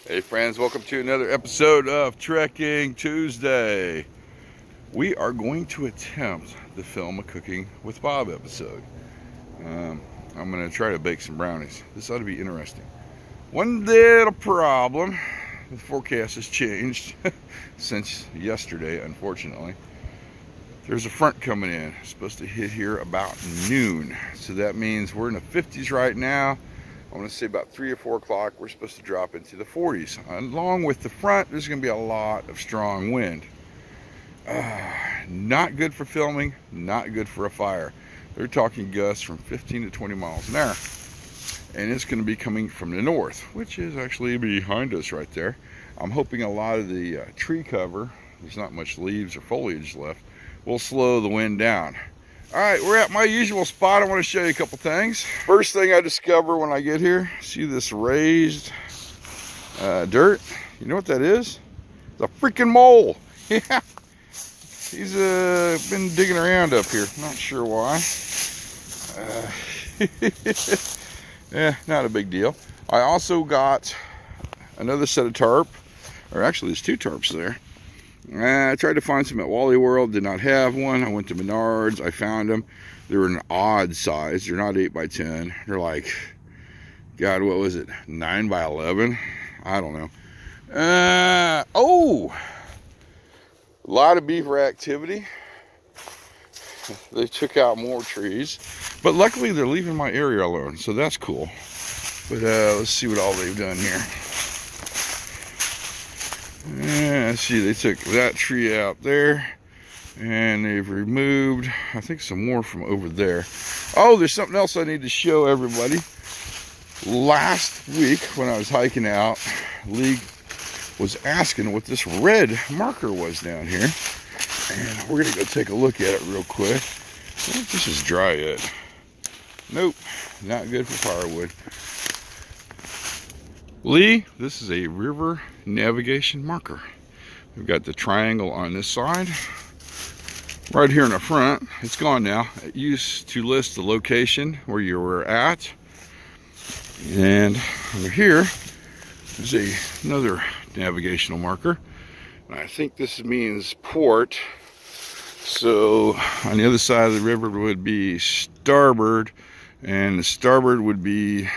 Hey friends, welcome to another episode of Trekking Tuesday. We are going to attempt the film a Cooking with Bob episode. I'm going to try to bake some brownies. This ought to be interesting. One little problem, the forecast has changed since yesterday, unfortunately. There's a front coming in. It's supposed to hit here about noon. So that means we're in the 50s right now. I want to say about 3 or 4 o'clock, we're supposed to drop into the 40s. Along with the front, there's going to be a lot of strong wind. Not good for filming, not good for a fire. They're talking gusts from 15 to 20 miles an hour. And it's going to be coming from the north, which is actually behind us right there. I'm hoping a lot of the tree cover, there's not much leaves or foliage left, will slow the wind down. All right, we're at my usual spot. I want to show you a couple things. First thing I discover when I get here, see this raised dirt? You know what that is? It's a freaking mole. Yeah, he's been digging around up here. Not sure why. Yeah, not a big deal. I also got another set of tarp, or actually there's 2 tarps there. I tried to find some at Wally World, did not have one. I went to Menards, I found them. They were an odd size. They're not 8x10. They're like, God, what was it? 9x11? I don't know. Oh! A lot of beaver activity. They took out more trees. But luckily they're leaving my area alone, so that's cool. But let's see what all they've done here. Yeah, see, they took that tree out there, and they've removed, I think, some more from over there. Oh, there's something else I need to show everybody. Last week, when I was hiking out, Lee was asking what this red marker was down here, and we're gonna go take a look at it real quick. I think this is dry yet. Nope, not good for firewood. Lee, this is a river navigation marker. We've got the triangle on this side. Right here in the front, it's gone now. It used to list the location where you were at. And over here is another navigational marker. And I think this means port. So on the other side of the river would be starboard. And the starboard would be,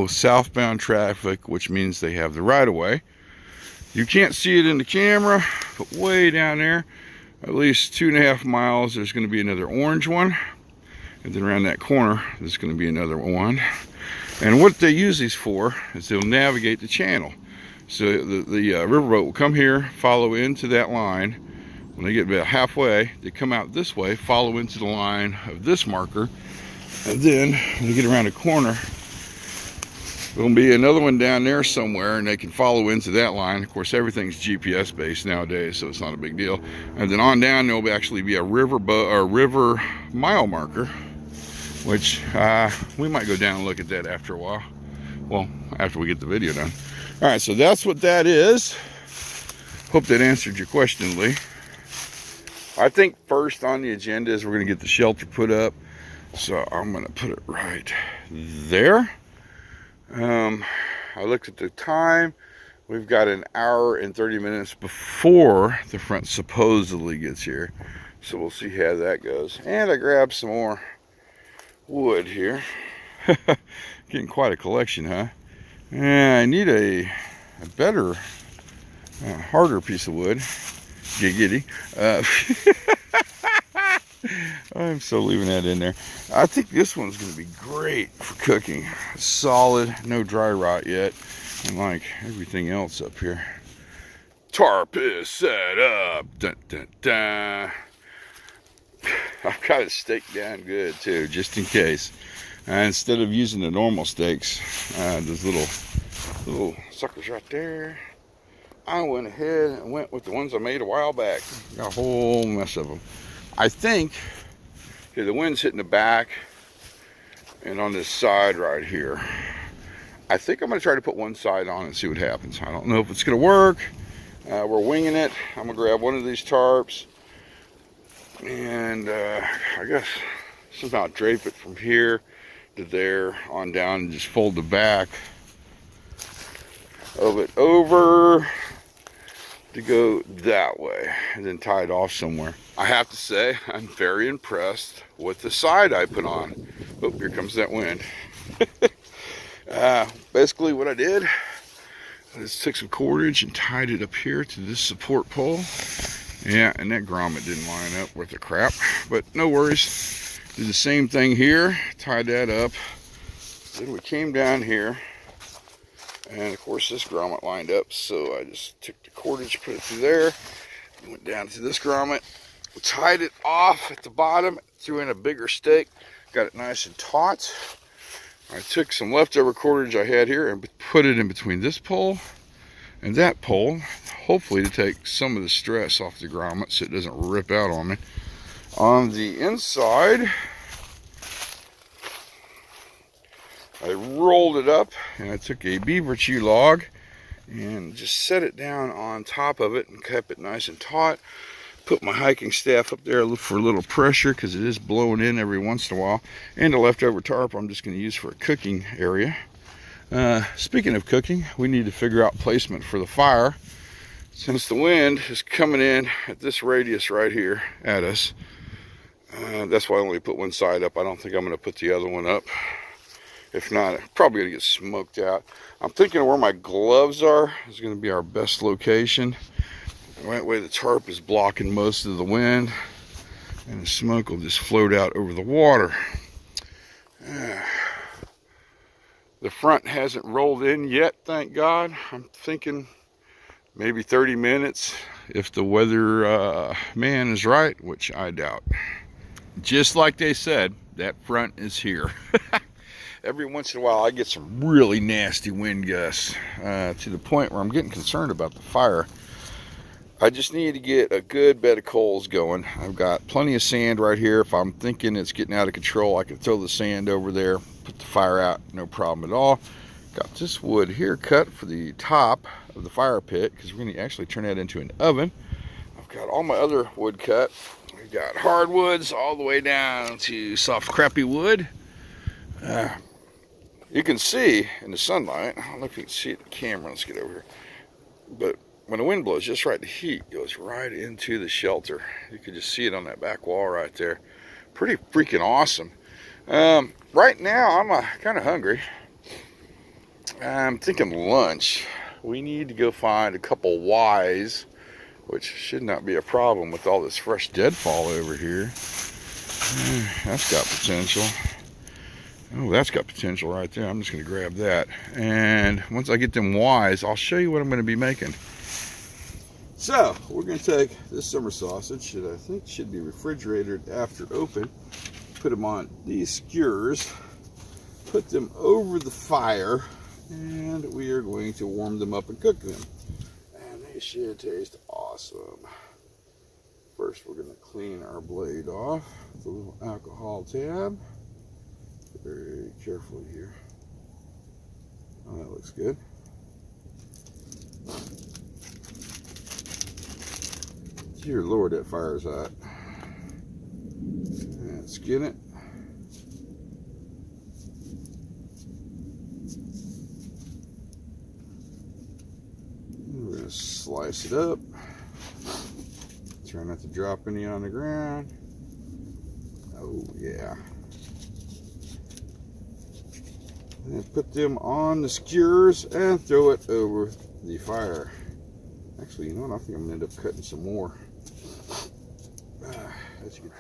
southbound traffic, which means they have the right-of-way. You can't see it in the camera, but way down there, at least 2.5 miles, there's going to be another orange one. And then around that corner, there's going to be another one. And what they use these for is they'll navigate the channel. So the riverboat will come here, follow into that line. When they get about halfway, they come out this way, follow into the line of this marker. And then when you get around a corner, there'll be another one down there somewhere, and they can follow into that line. Of course, everything's GPS based nowadays, so it's not a big deal. And then on down, there'll actually be a river mile marker, which we might go down and look at that after a while. Well, after we get the video done. All right, so that's what that is. Hope that answered your question, Lee. I think first on the agenda is we're going to get the shelter put up. So I'm going to put it right there. I looked at the time. We've got an hour and 30 minutes before the front supposedly gets here. So we'll see how that goes. And I grabbed some more wood here. Getting quite a collection, huh? And I need a better, harder piece of wood. Giggity. I'm so leaving that in there. I think this one's going to be great for cooking. Solid, no dry rot yet. And like everything else up here. Tarp is set up. Dun, dun, dun. I've got it staked down good too, just in case. Instead of using the normal stakes, those little suckers right there, I went ahead and went with the ones I made a while back. Got a whole mess of them. I think, okay, the wind's hitting the back and on this side right here. I think I'm going to try to put one side on and see what happens. I don't know if it's going to work. We're winging it. I'm going to grab one of these tarps and I guess somehow drape it from here to there on down and just fold the back of it over to go that way and then tie it off somewhere. I have to say, I'm very impressed with the side I put on. Oh, here comes that wind. Basically what I did, I just took some cordage and tied it up here to this support pole. Yeah, and that grommet didn't line up with the crap, but no worries. Did the same thing here, tied that up. Then we came down here, and of course this grommet lined up, so I just took the cordage, put it through there, went down to this grommet, tied it off at the bottom, threw in a bigger stake, got it nice and taut. I took some leftover cordage I had here and put it in between this pole and that pole, hopefully to take some of the stress off the grommet so it doesn't rip out on me. On the inside, I rolled it up and I took a beaver chew log and just set it down on top of it and kept it nice and taut. Put my hiking staff up there for a little pressure because it is blowing in every once in a while. And the leftover tarp I'm just going to use for a cooking area. Speaking of cooking, we need to figure out placement for the fire. Since the wind is coming in at this radius right here at us, that's why I only put one side up. I don't think I'm going to put the other one up. If not, I'm probably going to get smoked out. I'm thinking where my gloves are is going to be our best location. That way the tarp is blocking most of the wind and the smoke will just float out over the water. The front hasn't rolled in yet, thank God. I'm thinking maybe 30 minutes if the weather man is right, which I doubt. Just like they said, that front is here. Every once in a while I get some really nasty wind gusts to the point where I'm getting concerned about the fire. I just need to get a good bed of coals going. I've got plenty of sand right here. If I'm thinking it's getting out of control, I can throw the sand over there, put the fire out, no problem at all. Got this wood here cut for the top of the fire pit because we're going to actually turn that into an oven. I've got all my other wood cut. We've got hardwoods all the way down to soft crappy wood. You can see in the sunlight, I don't know if you can see it in the camera, let's get over here, but when the wind blows just right, the heat goes right into the shelter. You can just see it on that back wall right there. Pretty freaking awesome. Right now, I'm kind of hungry. I'm thinking lunch. We need to go find a couple Ys, which should not be a problem with all this fresh deadfall over here. That's got potential. Oh, that's got potential right there. I'm just going to grab that. And once I get them Ys, I'll show you what I'm going to be making. So, we're going to take this summer sausage that I think should be refrigerated after open, put them on these skewers, put them over the fire, and we are going to warm them up and cook them. And they should taste awesome. First, we're going to clean our blade off with a little alcohol tab. Very carefully here. Oh, that looks good. Dear Lord, that fire's hot. And skin it. And we're going to slice it up. Try not to drop any on the ground. Oh, yeah. And put them on the skewers and throw it over the fire. Actually, you know what? I think I'm going to end up cutting some more. That's good.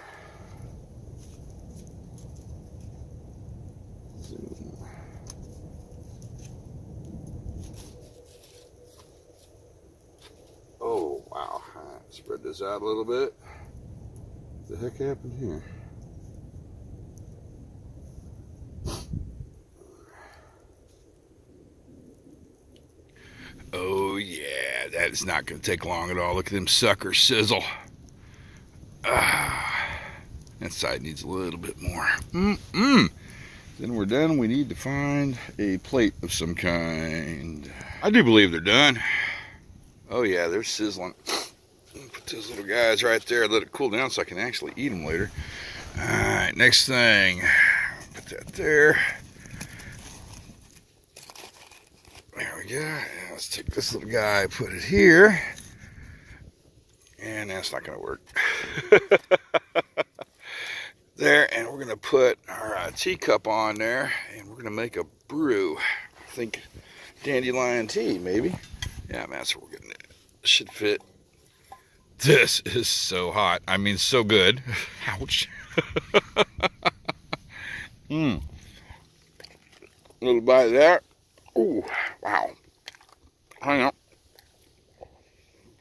Oh, wow. Spread this out a little bit. What the heck happened here? Oh yeah, that is not going to take long at all. Look at them suckers sizzle. That side needs a little bit more. Then we're done. We need to find a plate of some kind. I do believe they're done. Oh yeah, they're sizzling. Put those little guys right there, let it cool down so I can actually eat them later. Alright, next thing. Put that there. There we go. let's take this little guy, put it here. And that's not going to work. There, and we're going to put our teacup on there, and we're going to make a brew. I think dandelion tea, maybe. Yeah, man, that's what we're getting. It should fit. This is so hot. I mean, so good. Ouch. A little bite of that. Ooh, wow. Hang on.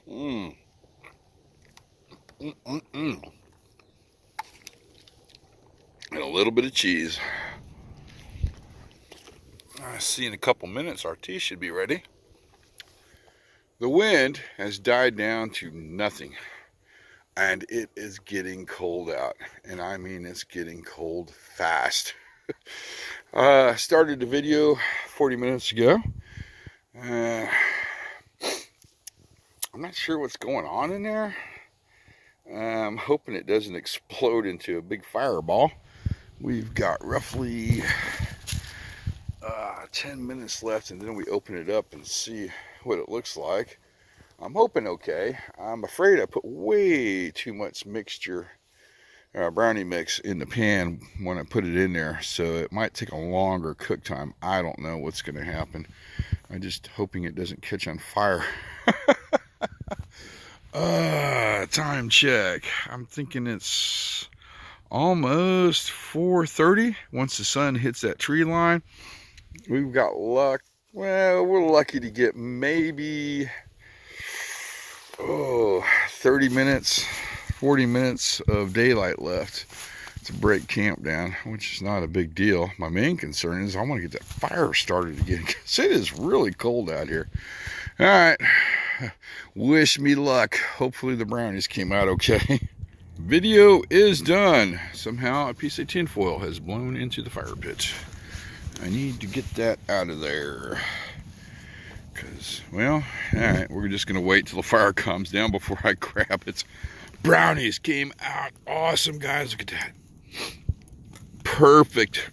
And a little bit of cheese. I see in a couple minutes our tea should be ready. The wind has died down to nothing, and it is getting cold out, and I mean it's getting cold fast. Started the video 40 minutes ago. I'm not sure what's going on in there. I'm hoping it doesn't explode into a big fireball. We've got roughly 10 minutes left, and then we open it up and see what it looks like. I'm hoping okay. I'm afraid I put way too much mixture, brownie mix in the pan when I put it in there, so it might take a longer cook time. I don't know what's going to happen. I'm just hoping it doesn't catch on fire. Time check. I'm thinking it's almost 4:30. Once the sun hits that tree line, we've got luck. Well, we're lucky to get maybe 30 minutes, 40 minutes of daylight left to break camp down, which is not a big deal. My main concern is I want to get that fire started again, because it is really cold out here. All right, wish me luck. Hopefully the brownies came out okay. Video is done. Somehow a piece of tinfoil has blown into the fire pit. I need to get that out of there. Because, well, alright, we're just going to wait till the fire comes down before I grab it. Brownies came out awesome, guys. Look at that. Perfect.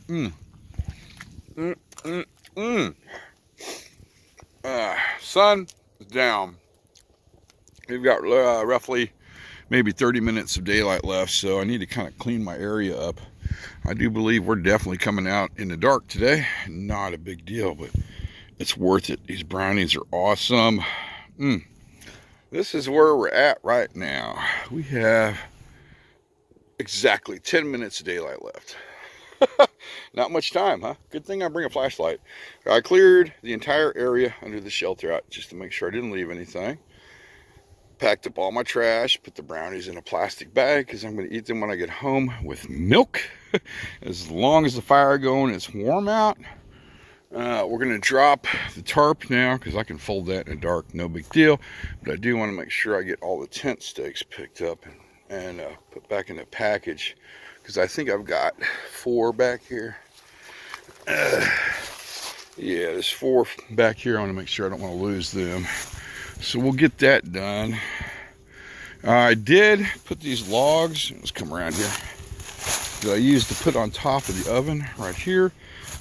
Sun is down. We've got roughly maybe 30 minutes of daylight left, so I need to kind of clean my area up. I do believe we're definitely coming out in the dark today. Not a big deal, but it's worth it. These brownies are awesome. This is where we're at right now. We have exactly 10 minutes of daylight left. Not much time, huh? Good thing I bring a flashlight. I cleared the entire area under the shelter out just to make sure I didn't leave anything. Packed up all my trash, put the brownies in a plastic bag because I'm going to eat them when I get home with milk. As long as the fire going, it's warm out. We're going to drop the tarp now because I can fold that in the dark, no big deal. But I do want to make sure I get all the tent stakes picked up and put back in the package, because I think I've got 4 back here. Yeah, there's 4 back here. I want to make sure I don't want to lose them. So we'll get that done. I did put these logs, let's come around here, that I used to put on top of the oven right here.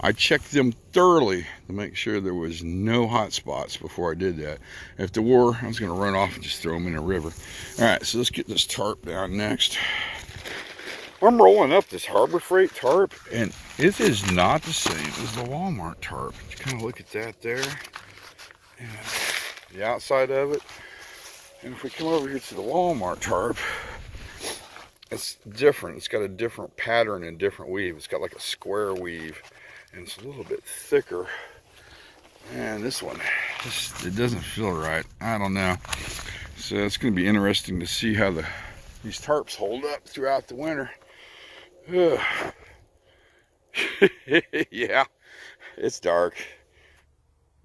I checked them thoroughly to make sure there was no hot spots before I did that. If there were, I was going to run off and just throw them in a river. All right, so let's get this tarp down next. I'm rolling up this Harbor Freight tarp, and it is not the same as the Walmart tarp. You kind of look at that there, and the outside of it. And if we come over here to the Walmart tarp, it's different. It's got a different pattern and different weave. It's got like a square weave, and it's a little bit thicker. And this one, it doesn't feel right. I don't know. So it's going to be interesting to see how these tarps hold up throughout the winter. Yeah, it's dark.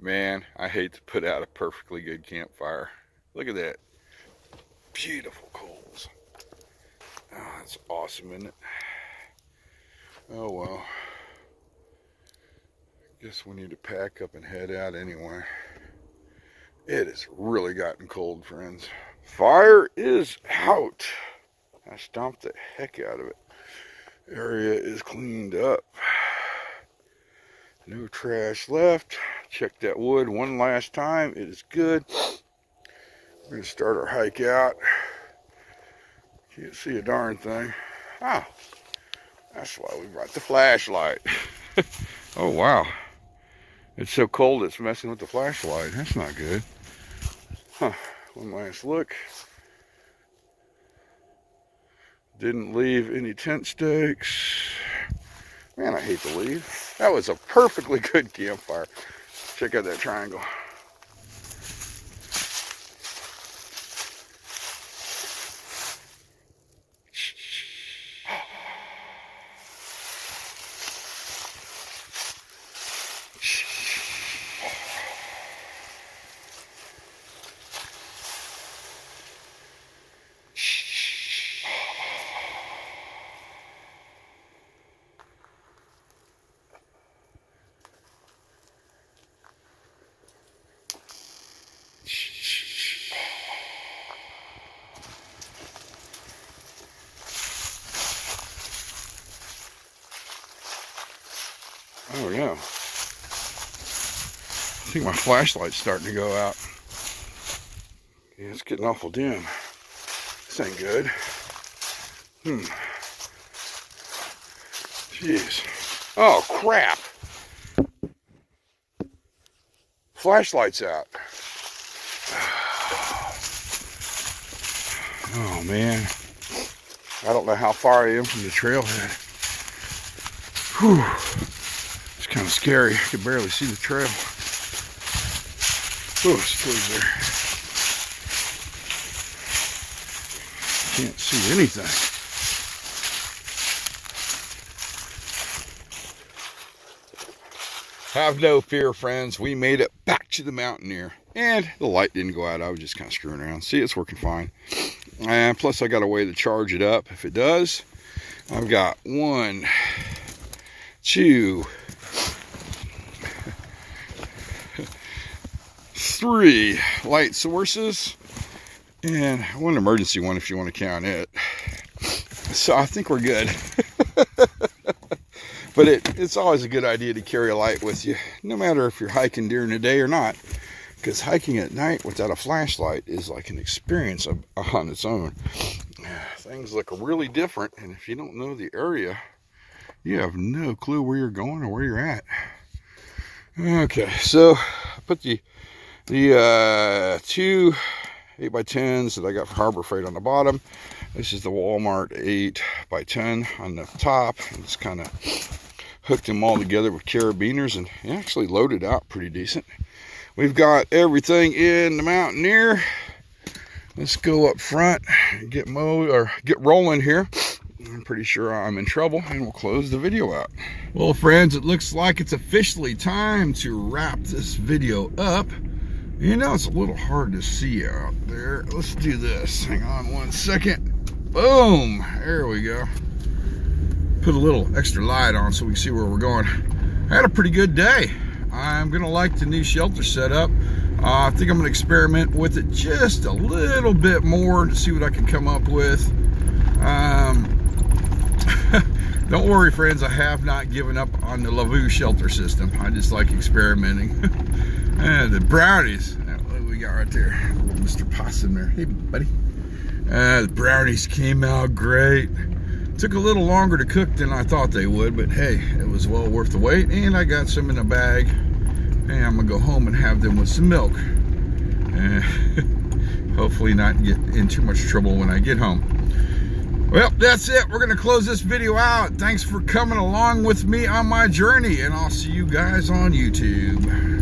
Man, I hate to put out a perfectly good campfire. Look at that. Beautiful coals. Oh, that's awesome, isn't it? Oh, well. Guess we need to pack up and head out anyway. It has really gotten cold, friends. Fire is out. I stomped the heck out of it. Area is cleaned up. No trash left. Check that wood one last time. It is good. We're going to start our hike out. Can't see a darn thing. Ah, that's why we brought the flashlight. Oh, wow. It's so cold it's messing with the flashlight. That's not good. Huh. One last look. Didn't leave any tent stakes. Man, I hate to leave. That was a perfectly good campfire. Check out that triangle. Oh no. I think my flashlight's starting to go out. Yeah, it's getting awful dim. This ain't good. Jeez. Oh crap. Flashlight's out. Oh man. I don't know how far I am from the trailhead. Whew. It's kind of scary. I can barely see the trail. Oh, it's close there. Can't see anything. Have no fear, friends. We made it back to the Mountaineer. And the light didn't go out. I was just kind of screwing around. See, it's working fine. And plus, I got a way to charge it up if it does. I've got 1, 2, 3 light sources. And 1 emergency one if you want to count it. So I think we're good. But it's always a good idea to carry a light with you, no matter if you're hiking during the day or not. Because hiking at night without a flashlight is like an experience on its own. Things look really different, and if you don't know the area, you have no clue where you're going or where you're at. Okay, so I put the 2 8x10s that I got for Harbor Freight on the bottom. This is the Walmart 8x10 on the top. I just kind of hooked them all together with carabiners, and it actually loaded out pretty decent. We've got everything in the Mountaineer. Let's go up front and get rolling here. I'm pretty sure I'm in trouble, and we'll close the video out. Well, friends, it looks like it's officially time to wrap this video up. You know, it's a little hard to see out there. Let's do this. Hang on 1 second. Boom! There we go. Put a little extra light on so we can see where we're going. I had a pretty good day. I'm gonna like the new shelter setup. I think I'm gonna experiment with it just a little bit more to see what I can come up with. Don't worry, friends, I have not given up on the Lavu shelter system. I just like experimenting. And the brownies, what we got right there, little Mr. Possum there. Hey, buddy. The brownies came out great. Took a little longer to cook than I thought they would, but hey, it was well worth the wait. And I got some in a bag, and I'm gonna go home and have them with some milk. Hopefully not get in too much trouble when I get home. Well, that's it. We're gonna close this video out. Thanks for coming along with me on my journey, and I'll see you guys on YouTube.